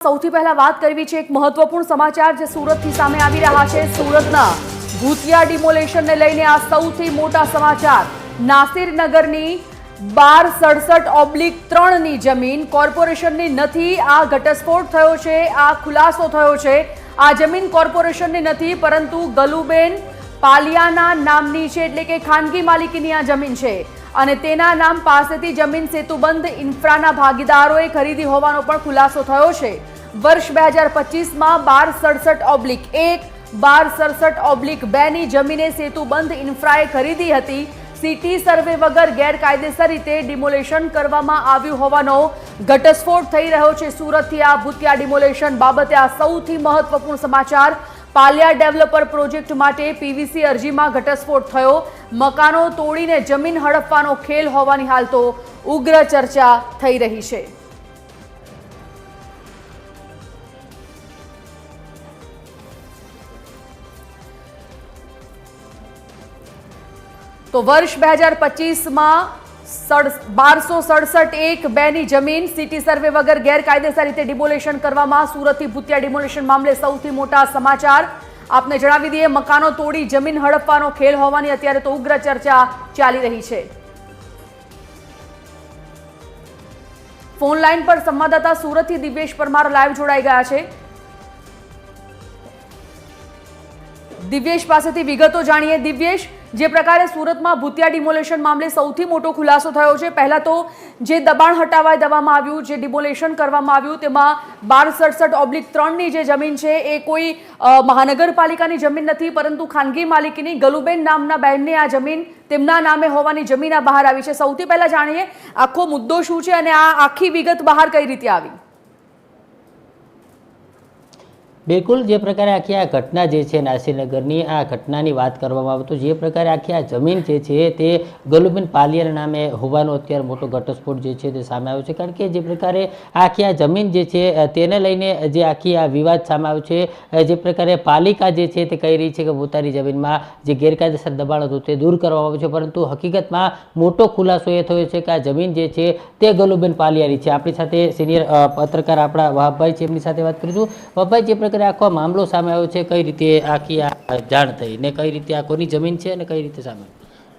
સૌથી પહેલા વાત કરવી છે એક મહત્વપૂર્ણ સમાચાર જે સુરતથી સામે આવી રહ્યા છે। સુરતના ભૂતિયા ડિમોલેશનને લઈને આ સૌથી મોટા સમાચાર। નાસિરનગરની 1267/3 ની જમીન કોર્પોરેશનની નથી। આ ઘટસ્ફોટ થયો છે, આ ખુલાસો થયો છે। આ જમીન કોર્પોરેશનની નથી પરંતુ ગલુબેન પાલિયાના નામની છે, એટલે કે ખાનગી માલિકીની આ જમીન છે અને તેના નામ પાસેથી જમીન સેતુબંધ ઇન્ફ્રાના ભાગીદારોએ ખરીદી હોવાનો પણ ખુલાસો થયો છે। વર્ષ 2025માં 1267/1 1267/2 ની જમીને સેતુબંધ ઇન્ફ્રાએ ખરીદી હતી। સિટી સર્વે વગર ગેરકાયદેસર રીતે ડિમોલેશન કરવામાં આવ્યું હોવાનો ઘટસ્ફોટ થઈ રહ્યો છે। સુરતથી આ ભૂતિયા ડિમોલેશન બાબતે આ સૌથી મહત્વપૂર્ણ સમાચાર। પાલિયા ડેવલપર પ્રોજેક્ટ માટે પીવીસી અરજીમાં ઘટસ્ફોટ થયો। મકાનો તોડીને જમીન હડપવાનો ખેલ હોવાની હાલ તો ઉગ્ર ચર્ચા થઈ રહી છે। તો વર્ષ 2025માં 1267/2 ની જમીન સિટી સર્વે વગર ગેરકાયદેસર રીતે ડિમોલેશન કરવામાં। સુરતથી ભૂતિયા ડિમોલેશન મામલે સૌથી મોટા સમાચાર આપને જણાવી દઈએ। મકાનો તોડી જમીન હડપવાનો ખેલ હોવાની અત્યારે તો ઉગ્ર ચર્ચા ચાલી રહી છે। ફોન લાઈન પર સંવાદદાતા સુરતથી દિવ્યેશ પરમાર લાઈવ જોડાઈ ગયા છે। દિવ્યેશ પાસેથી વિગતો જાણીએ। દિવ્યેશ, જે પ્રકારે સુરતમાં ભૂતિયા ડિમોલેશન મામલે સૌથી મોટો ખુલાસો થયો છે, પહેલા તો જે દબાણ હટાવવા દેવામાં આવ્યું, જે ડિમોલેશન કરવામાં આવ્યું, તેમાં 1267/3 ની જે જમીન છે એ કોઈ મહાનગરપાલિકાની જમીન નથી પરંતુ ખાનગી માલિકીની ગલુબેન નામના બહેનની આ જમીન તેમના નામે હોવાની જમીન આ બહાર આવી છે। સૌથી પહેલા જાણીએ આખો મુદ્દો શું છે અને આ આખી વિગત બહાર કઈ રીતે આવી? બિલકુલ, જે પ્રકારે આખી આ ઘટના જે છે નાસિરનગરની, આ ઘટનાની વાત કરવામાં આવે તો જે પ્રકારે આખી આ જમીન જે છે તે ગલુબેન પાલિયાના નામે હોવાનો અત્યારે મોટો ઘટસ્ફોટ જે છે તે સામે આવ્યો છે। કારણ કે જે પ્રકારે આખી આ જમીન જે છે તેને લઈને જે આખી આ વિવાદ સામે આવ્યો છે, જે પ્રકારે પાલિકા જે છે તે કહી રહી છે કે પોતાની જમીનમાં જે ગેરકાયદેસર દબાણ હતું તે દૂર કરવામાં આવ્યું છે, પરંતુ હકીકતમાં મોટો ખુલાસો એ થયો છે કે આ જમીન જે છે તે ગલુબેન પાલિયાની છે। આપણી સાથે સિનિયર પત્રકાર આપણા વહાબભાઈ છે, એમની સાથે વાત કરીશું। વહાબભાઈ, જે પ્રકારે આખો મામલો સામે આવ્યો છે, કઈ રીતે આખી આ જાણ થઈ ને કઈ રીતે આ કોની જમીન છે અને કઈ રીતે સામે?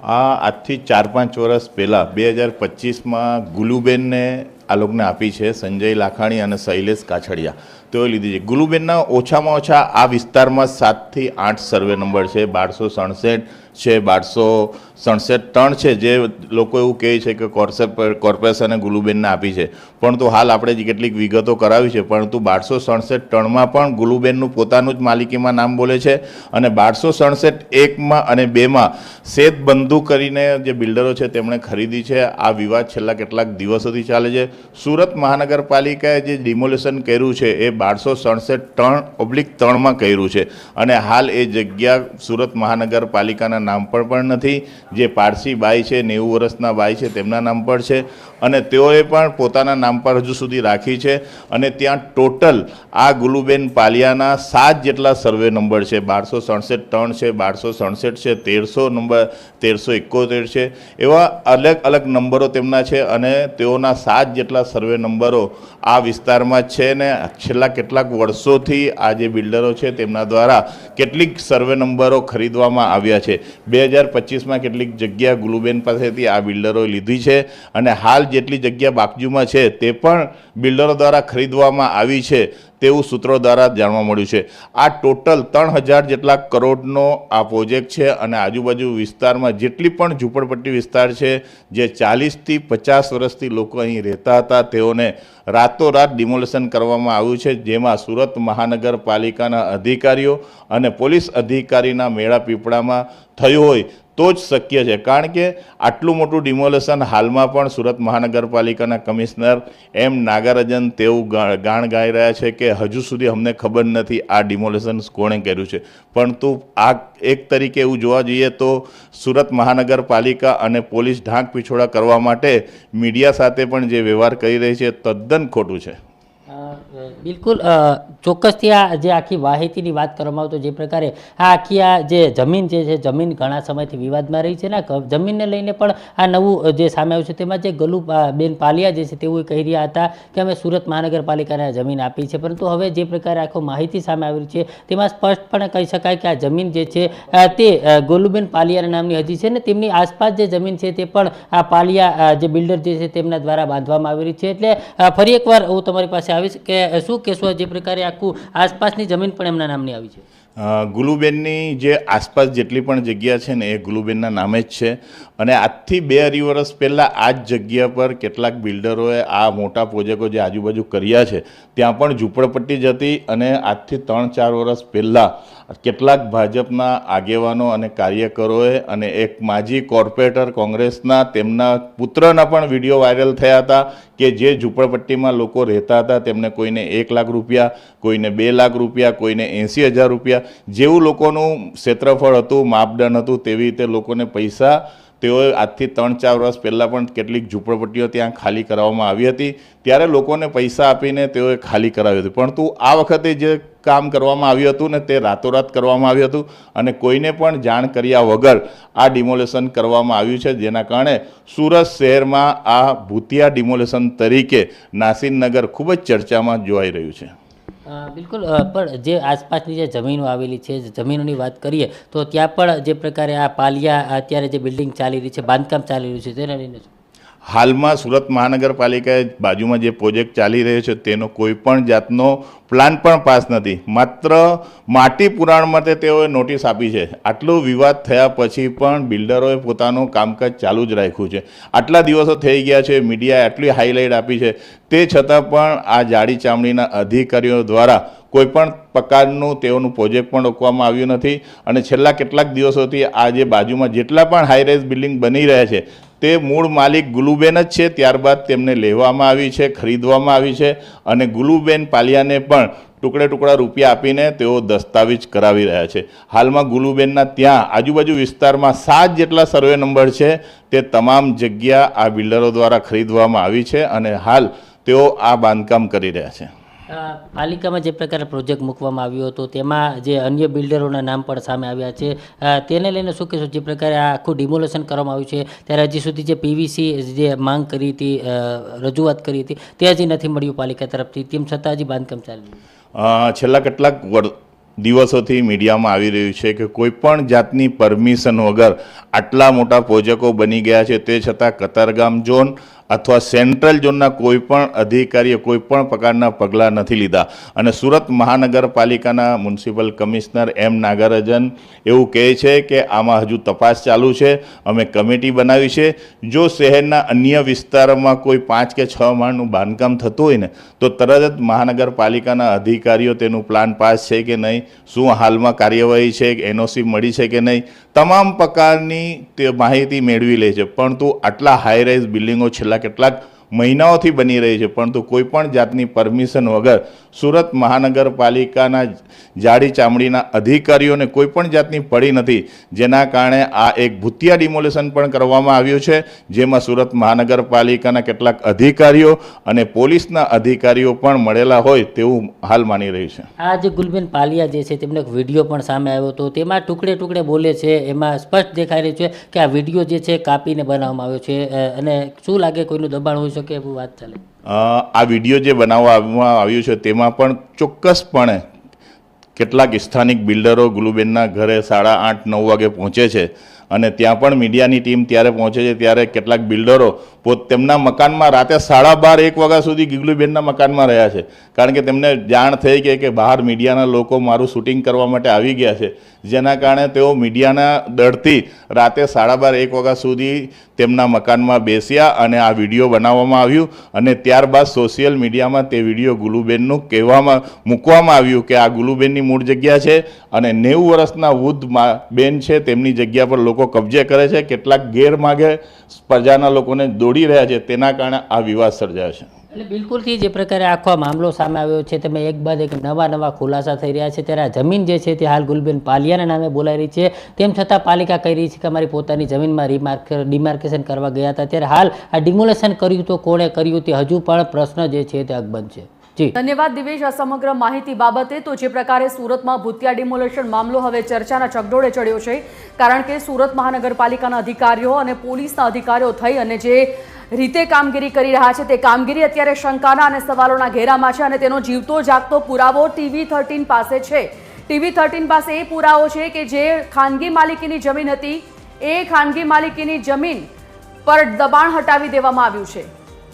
આજથી 4-5 વર્ષ પહેલાં 2025માં ગુલુબેનને આ લોકોને આપી છે, સંજય લાખાણી અને શૈલેષ કાછડિયા તેઓ લીધી છે। ગુલુબેનના ઓછામાં ઓછા આ વિસ્તારમાં 7 થી 8 સર્વે નંબર છે। 1267 છે, 1267/3 છે, જે લોકો એવું કહે છે કે કોર્પોરેશને ગુલુબેનને આપી છે, પરંતુ હાલ આપણે જે કેટલીક વિગતો કરાવી છે, પરંતુ 1267/3માં પણ ગુલુબેનનું પોતાનું જ માલિકીમાં નામ બોલે છે અને 1267/1 અને 2માં શેત બંધુ કરીને જે બિલ્ડરો છે તેમણે ખરીદી છે। આ વિવાદ છેલ્લા કેટલાક દિવસોથી ચાલે છે। સુરત મહાનગરપાલિકાએ જે ડિમોલેશન કર્યું છે એ 1267/3 કર્યું છે અને હાલ એ જગ્યા સુરત મહાનગરપાલિકાના નામ પર પણ નથી। જે પારસી બાઈ છે, 90 વર્ષના બાઈ છે, તેમના નામ પર છે અને તેઓએ પણ પોતાના નામ પર હજુ સુધી રાખી છે અને ત્યાં ટોટલ આ ગુલુબેન પાલિયાના 7 જેટલા સર્વે નંબર છે। 1267/3 છે, 1267 છે, 1300 નંબર, 1371 છે, એવા અલગ અલગ નંબરો તેમના છે અને તેઓના 7 જેટલા સર્વે નંબરો આ વિસ્તારમાં છે ને છેલ્લા કેટલાક વર્ષોથી આ જે બિલ્ડરો છે તેમના દ્વારા કેટલીક સર્વે નંબરો ખરીદવામાં આવ્યા છે। 2025માં કેટલીક જગ્યા ગુલુબેન પાસેથી આ બિલ્ડરોએ લીધી છે અને હાલ જેટલી જગ્યા બાકીમાં છે તે પણ બિલ્ડરો દ્વારા ખરીદવામાં આવી છે તેવું સૂત્રો દ્વારા જાણવા મળ્યું છે। આ ટોટલ 3000 જેટલા કરોડનો આ પ્રોજેક્ટ છે અને આજુબાજુ વિસ્તારમાં જેટલી પણ ઝૂંપડપટ્ટી વિસ્તાર છે, જે 40 થી 50 વર્ષથી લોકો અહીં રહેતા હતા, તેઓને રાતોરાત ડિમોલેશન કરવામાં આવ્યું છે, જેમાં સુરત મહાનગરપાલિકાના અધિકારીઓ અને પોલીસ અધિકારીના મેળા પીપળામાં થયું હોય તો જ શક્ય છે। કારણ કે આટલું મોટું ડિમોલેશન હાલમાં પણ સુરત મહાનગરપાલિકાના કમિશનર એમ નાગરાજન તેઓ ગાણ ગાઈ રહ્યા છે કે હજુ સુધી અમને ખબર નથી આ ડિમોલેશન કોણે કર્યું છે, પરંતુ આ એક તરીકે એવું જોવા જઈએ તો સુરત મહાનગરપાલિકા અને પોલીસ ઢાંક પીછોડા કરવા માટે મીડિયા સાથે પણ જે વ્યવહાર કરી રહી છે તદ્દન ખોટું છે। બિલકુલ, ચોક્કસથી આ જે આખી માહિતીની વાત કરવામાં આવે તો જે પ્રકારે આ આખી આ જે જમીન જે છે જમીન ઘણા સમયથી વિવાદમાં રહી છે ને જમીનને લઈને પણ આ નવું જે સામે આવ્યું છે તેમાં જે ગલુબેન પાલિયા જે છે તેવું કહી રહ્યા હતા કે અમે સુરત મહાનગરપાલિકાને જમીન આપી છે, પરંતુ હવે જે પ્રકારે આખો માહિતી સામે આવી છે તેમાં સ્પષ્ટપણે કહી શકાય કે આ જમીન જે છે તે ગલુબેન પાલિયા નામની હજી છે ને તેમની આસપાસ જે જમીન છે તે પણ આ પાલિયા જે બિલ્ડર જે છે તેમના દ્વારા બાંધવામાં આવી રહી છે। એટલે ફરી એકવાર હું તમારી પાસે આવીશ કે શું કહેશો જે પ્રકારે આખું આસપાસની જમીન પણ એમના નામની આવી છે? ગુલુબેનની જે આસપાસ જેટલી પણ જગ્યા છે ને એ ગુલુબેનના નામે જ છે અને આજથી 2 વર્ષ પહેલાં આ જ જગ્યા પર કેટલાક બિલ્ડરોએ આ મોટા પ્રોજેક્ટો જે આજુબાજુ કર્યા છે ત્યાં પણ ઝૂંપડપટ્ટી જ હતી અને આજથી 3-4 વર્ષ પહેલાં કેટલાક ભાજપના આગેવાનો અને કાર્યકરોએ અને એક માજી કોર્પોરેટર કોંગ્રેસના તેમના પુત્રના પણ વિડીયો વાયરલ થયા હતા કે જે ઝૂંપડપટ્ટીમાં લોકો રહેતા હતા તેમને કોઈને 1 લાખ રૂપિયા, કોઈને 2 લાખ રૂપિયા, કોઈને 80,000 રૂપિયા જેવું લોકોનું ક્ષેત્રફળ હતું, માપદંડ હતું તેવી રીતે લોકોને પૈસા તેઓએ આજથી 3-4 વર્ષ પહેલાં પણ કેટલીક ઝૂંપડપટ્ટીઓ ત્યાં ખાલી કરાવવામાં આવી હતી ત્યારે લોકોને પૈસા આપીને તેઓએ ખાલી કરાવી હતી, પરંતુ આ વખતે જે કામ કરવામાં આવ્યું હતું ને તે રાતોરાત કરવામાં આવ્યું હતું અને કોઈને પણ જાણ કર્યા વગર આ ડિમોલેશન કરવામાં આવ્યું છે, જેના કારણે સુરત શહેરમાં આ ભૂતિયા ડિમોલેશન તરીકે નાસીરનગર ખૂબ જ ચર્ચામાં જોવાઈ રહ્યું છે। બિલકુલ, પણ જે આસપાસની જે જમીનો આવેલી છે જમીનોની વાત કરીએ તો ત્યાં પણ જે પ્રકારે આ પાલિયા અત્યારે જે બિલ્ડિંગ ચાલી રહી છે, બાંધકામ ચાલી રહ્યું છે તેને લઈને હાલમાં સુરત મહાનગરપાલિકાએ બાજુમાં જે પ્રોજેક્ટ ચાલી રહ્યો છે તેનો કોઈ પણ જાતનો પ્લાન પણ પાસ નથી, માત્ર માટી પુરાણ માટે તેઓએ નોટિસ આપી છે। આટલો વિવાદ થયા પછી પણ બિલ્ડરોએ પોતાનું કામકાજ ચાલુ જ રાખ્યું છે। આટલા દિવસો થઈ ગયા છે, મીડિયાએ આટલી હાઇલાઇટ આપી છે, તે છતાં પણ આ જાડી ચામડીના અધિકારીઓ દ્વારા કોઈપણ પ્રકારનું તેઓનું પ્રોજેક્ટ પણ રોકવામાં આવ્યું નથી અને છેલ્લા કેટલાક દિવસોથી આ જે બાજુમાં જેટલા પણ હાઈરાઇઝ બિલ્ડિંગ બની રહ્યા છે તે મૂળ માલિક ગુલુબેન જ છે, ત્યારબાદ તેમને લેવામાં આવી છે, ખરીદવામાં આવી છે અને ગુલુબેન પાલિયાને પણ ટુકડા રૂપિયા આપીને તેઓ દસ્તાવેજ કરાવી રહ્યા છે। હાલમાં ગુલુબેનના ત્યાં આજુબાજુ વિસ્તારમાં 7 જેટલા સર્વે નંબર છે તે તમામ જગ્યા આ બિલ્ડરો દ્વારા ખરીદવામાં આવી છે અને હાલ તેઓ આ બાંધકામ કરી રહ્યા છે। પાલિકામાં જે પ્રકારે પ્રોજેક્ટ મૂકવામાં આવ્યો હતો તેમાં જે અન્ય બિલ્ડરોના નામ પણ સામે આવ્યા છે તેને લઈને શું કહેશો? જે પ્રકારે આ આખું ડિમોલેશન કરવામાં આવ્યું છે ત્યારે હજી સુધી જે પીવીસી જે માંગ કરી હતી, રજૂઆત કરી હતી તે હજી નથી મળ્યું પાલિકા તરફથી, તેમ છતાં હજી બાંધકામ ચાલી રહ્યું? છેલ્લા કેટલાક દિવસોથી મીડિયામાં આવી રહ્યું છે કે કોઈ પણ જાતની પરમિશન વગર આટલા મોટા પ્રોજેક્ટો બની ગયા છે, તે છતાં કતારગામ ઝોન અથવા સેન્ટ્રલ ઝોનના કોઈ પણ અધિકારીએ કોઈ પણ પ્રકારના પગલાં નથી લીધા અને સુરત મહાનગરપાલિકાના મ્યુનિસિપલ કમિશનર એમ નાગરાજન એવું કહે છે કે આમાં હજુ તપાસ ચાલુ છે, અમે કમિટી બનાવી છે, જો શહેરના અન્ય વિસ્તારોમાં કોઈ 5 કે 6 માળનું બાંધકામ થતું હોય ને તો તરત જ મહાનગરપાલિકાના અધિકારીઓ તેનું પ્લાન પાસ છે કે નહીં, શું હાલમાં કાર્યવાહી છે, એનઓસી મળી છે કે નહીં, તમામ પ્રકારની તે માહિતી મેળવી લે છે, પરંતુ આટલા હાઈરાઇઝ બિલ્ડિંગો છેલ્લા કેટલાક મહિનાઓથી બની રહી છે પરંતુ કોઈ પણ જાતની પરમિશન વગર સુરત મહાનગરપાલિકાના જાડી ચામડીના અધિકારીઓને કોઈ પણ જાતની પડી નથી, જેના કારણે આ એક ભૂતિયા ડિમોલેશન પણ કરવામાં આવ્યું છે, જેમાં સુરત મહાનગરપાલિકાના કેટલાક અધિકારીઓ અને પોલીસના અધિકારીઓ પણ મળેલા હોય તેવું હાલ માની રહ્યું છે। આ જે ગુલબેન પાલિયા જે છે તેમનો એક વિડીયો પણ સામે આવ્યો હતો, તેમાં ટુકડે બોલે છે, એમાં સ્પષ્ટ દેખાઈ રહ્યું છે કે આ વિડીયો જે છે કાપીને બનાવવામાં આવ્યો છે અને શું લાગે કોઈનું દબાણ હોઈ શકે એવું વાત ચાલે? આ વિડીયો જે બનાવવામાં આવ્યું છે તેમાં પણ ચોક્કસપણે કેટલાક સ્થાનિક બિલ્ડરો ગુલુબેનના ઘરે 8:30-9 વાગે પહોંચે છે અને ત્યાં પણ મીડિયાની ટીમ ત્યારે પહોંચે છે ત્યારે કેટલાક બિલ્ડરો તેમના મકાનમાં રાતે 12:30-1 વાગ્યા સુધી ગુલુબેનના મકાનમાં રહ્યા છે, કારણ કે તેમને જાણ થઈ ગઈ કે બહાર મીડિયાના લોકો મારું શૂટિંગ કરવા માટે આવી ગયા છે, જેના કારણે તેઓ મીડિયાના ડરથી રાતે 12:30-1 વાગ્યા સુધી તેમના મકાનમાં બેસ્યા અને આ વિડીયો બનાવવામાં આવ્યું અને ત્યારબાદ સોશિયલ મીડિયામાં તે વિડીયો ગુલુબેનનું મૂકવામાં આવ્યું કે આ ગુલુબેનની મૂળ જગ્યા છે અને 90 વર્ષના વૃદ્ધ બેન છે, તેમની જગ્યા પર લોકો કબજે કરે છે, કેટલાક ગેરમાર્ગે પ્રજાના લોકોને દોડી રહ્યા છે, તેના કારણે આ વિવાદ સર્જાયો છે। એટલે બિલકુલથી જે પ્રકારે આખો મામલો સામે આવ્યો છે તમે એક બાદ એક નવા ખુલાસા થઈ રહ્યા છે ત્યારે આ જમીન જે છે તે હાલ ગુલબેન પાલિયાના નામે બોલાઈ રહી છે, તેમ છતાં પાલિકા કહી રહી છે કે અમારી પોતાની જમીનમાં ડિમાર્કેશન કરવા ગયા હતા, ત્યારે હાલ આ ડિમોલેશન કર્યું તો કોણે કર્યું તે હજુ પણ પ્રશ્ન જે છે તે અકબંધ છે। જી ધન્યવાદ દિવેશ આ સમગ્ર માહિતી બાબતે. તો જે પ્રકારે સુરતમાં ભૂતિયા ડિમોલેશન મામલો હવે ચર્ચાના ચકડોળે ચડ્યો છે, કારણ કે સુરત મહાનગરપાલિકાના અધિકારીઓ અને પોલીસના અધિકારીઓ થઈ અને જે રીતે કામગીરી કરી રહ્યા છે તે કામગીરી અત્યારે શંકાના અને સવાલોના ઘેરામાં છે અને તેનો જીવતો જાગતો પુરાવો TV13 પાસે છે. TV13 પાસે એ પુરાવો છે કે જે ખાનગી માલિકીની જમીન હતી એ ખાનગી માલિકીની જમીન પર દબાણ હટાવી દેવામાં આવ્યું છે.